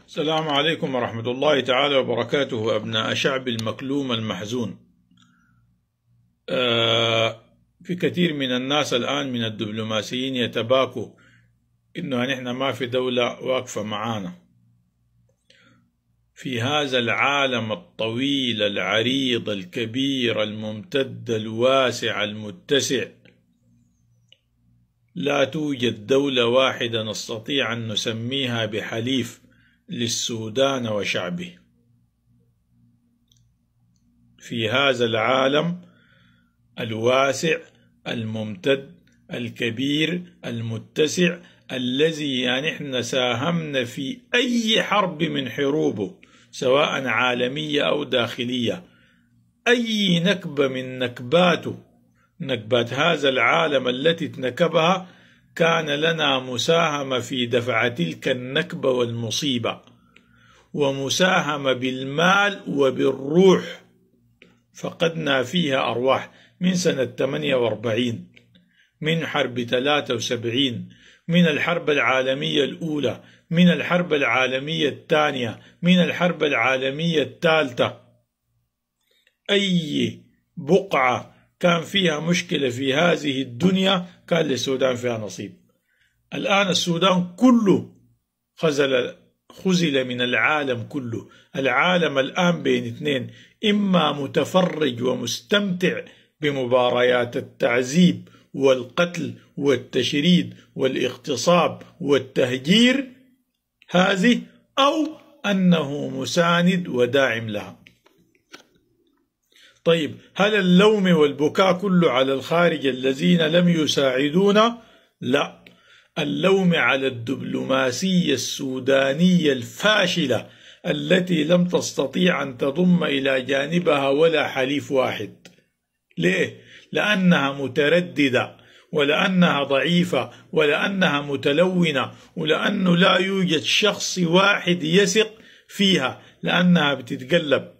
السلام عليكم ورحمة الله تعالى وبركاته أبناء شعب المكلوم المحزون. في كثير من الناس الآن من الدبلوماسيين يتباكوا إنه نحن ما في دولة واقفة معانا في هذا العالم الطويل العريض الكبير الممتد الواسع المتسع. لا توجد دولة واحدة نستطيع أن نسميها بحليف للسودان وشعبه في هذا العالم الواسع الممتد الكبير المتسع الذي نحن ساهمنا في أي حرب من حروبه سواء عالمية أو داخلية. أي نكبة من نكباته، نكبات هذا العالم التي اتنكبها، كان لنا مساهمة في دفع تلك النكبة والمصيبة، ومساهمة بالمال وبالروح. فقدنا فيها أرواح من سنة 48، من حرب 73، من الحرب العالمية الأولى، من الحرب العالمية الثانية، من الحرب العالمية الثالثة. أي بقعة كان فيها مشكلة في هذه الدنيا كان للسودان فيها نصيب. الآن السودان كله خزل من العالم كله. العالم الآن بين اثنين: إما متفرج ومستمتع بمباريات التعذيب والقتل والتشريد والاغتصاب والتهجير هذه، أو أنه مساند وداعم لها. طيب، هل اللوم والبكاء كله على الخارج الذين لم يساعدونا؟ لا، اللوم على الدبلوماسية السودانية الفاشلة التي لم تستطيع أن تضم إلى جانبها ولا حليف واحد. ليه؟ لأنها مترددة، ولأنها ضعيفة، ولأنها متلونة، ولأنه لا يوجد شخص واحد يثق فيها، لأنها بتتقلب،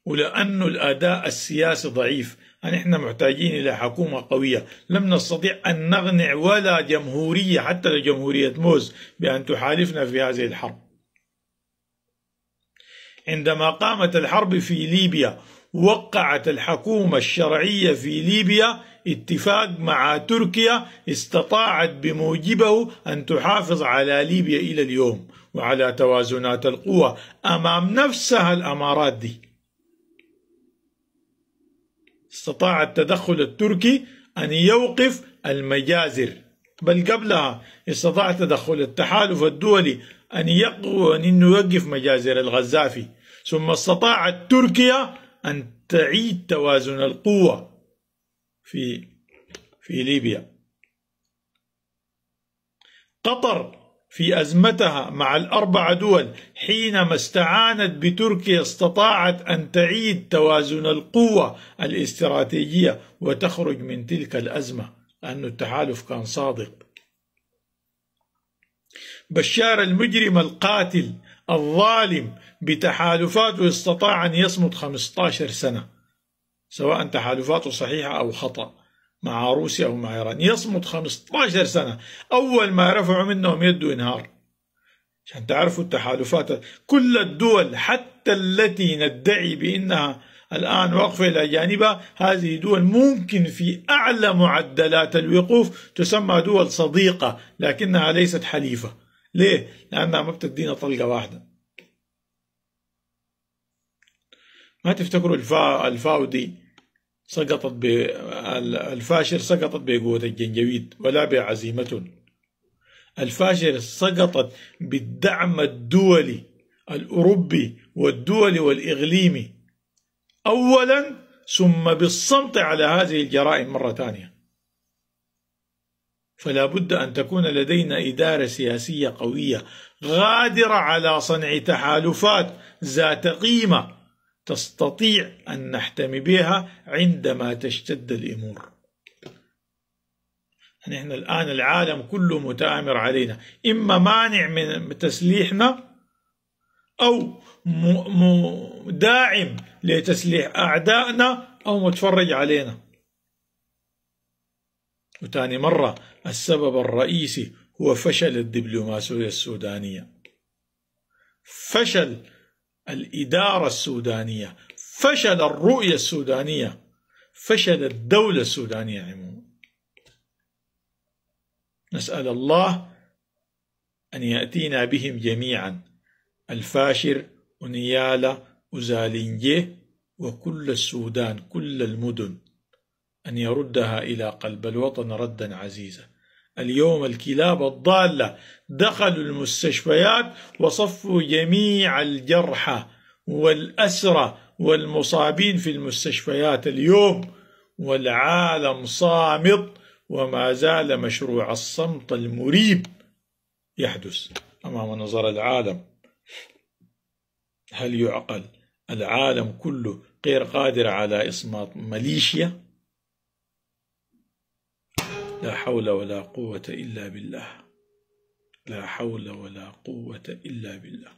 ولأنه الأداء السياسي ضعيف. نحن محتاجين إلى حكومة قوية. لم نستطيع أن نقنع ولا جمهورية، حتى لجمهورية موز، بأن تحالفنا في هذه الحرب. عندما قامت الحرب في ليبيا، وقعت الحكومة الشرعية في ليبيا اتفاق مع تركيا استطاعت بموجبه أن تحافظ على ليبيا إلى اليوم وعلى توازنات القوى أمام نفسها الأمارات دي. استطاع التدخل التركي أن يوقف المجازر، بل قبلها استطاع تدخل التحالف الدولي أن يوقف مجازر الغزافي. ثم استطاعت تركيا أن تعيد توازن القوة في ليبيا. قطر في أزمتها مع الأربع دول حينما استعانت بتركيا استطاعت أن تعيد توازن القوة الاستراتيجية وتخرج من تلك الأزمة، لأن التحالف كان صادق. بشار المجرم القاتل الظالم بتحالفاته استطاع أن يصمد 15 سنة، سواء تحالفاته صحيحة أو خطأ، مع روسيا أو مع إيران، يصمد 15 سنة. أول ما رفعوا منهم يده انهار. عشان تعرفوا التحالفات، كل الدول حتى التي ندعي بأنها الآن واقفة إلى جانبها، هذه دول ممكن في أعلى معدلات الوقوف تسمى دول صديقة، لكنها ليست حليفة. ليه؟ لأنها ما بتدينا طلقة واحدة. ما تفتكروا الفاو دي سقطت الفاشر سقطت بقوة الجنجويد ولا بعزيمة. الفاشر سقطت بالدعم الدولي الأوروبي والدولي والإقليمي أولا، ثم بالصمت على هذه الجرائم مرة ثانية. فلا بد أن تكون لدينا إدارة سياسية قوية غادرة على صنع تحالفات ذات قيمة تستطيع أن نحتمي بها عندما تشتد الأمور. نحن الآن العالم كله متآمر علينا، إما مانع من تسليحنا أو داعم لتسليح أعدائنا أو متفرج علينا. وتاني مرة السبب الرئيسي هو فشل الدبلوماسية السودانية، فشل الإدارة السودانية، فشل الرؤية السودانية، فشل الدولة السودانية عموما. نسأل الله أن يأتينا بهم جميعا، الفاشر ونيالا وزالينجي وكل السودان، كل المدن، أن يردها إلى قلب الوطن ردا عزيزا. اليوم الكلاب الضالة دخلوا المستشفيات وصفوا جميع الجرحى والأسرى والمصابين في المستشفيات اليوم، والعالم صامت، وما زال مشروع الصمت المريب يحدث أمام نظر العالم. هل يعقل العالم كله غير قادر على إصمات ميليشيا؟ لا حول ولا قوة إلا بالله، لا حول ولا قوة إلا بالله.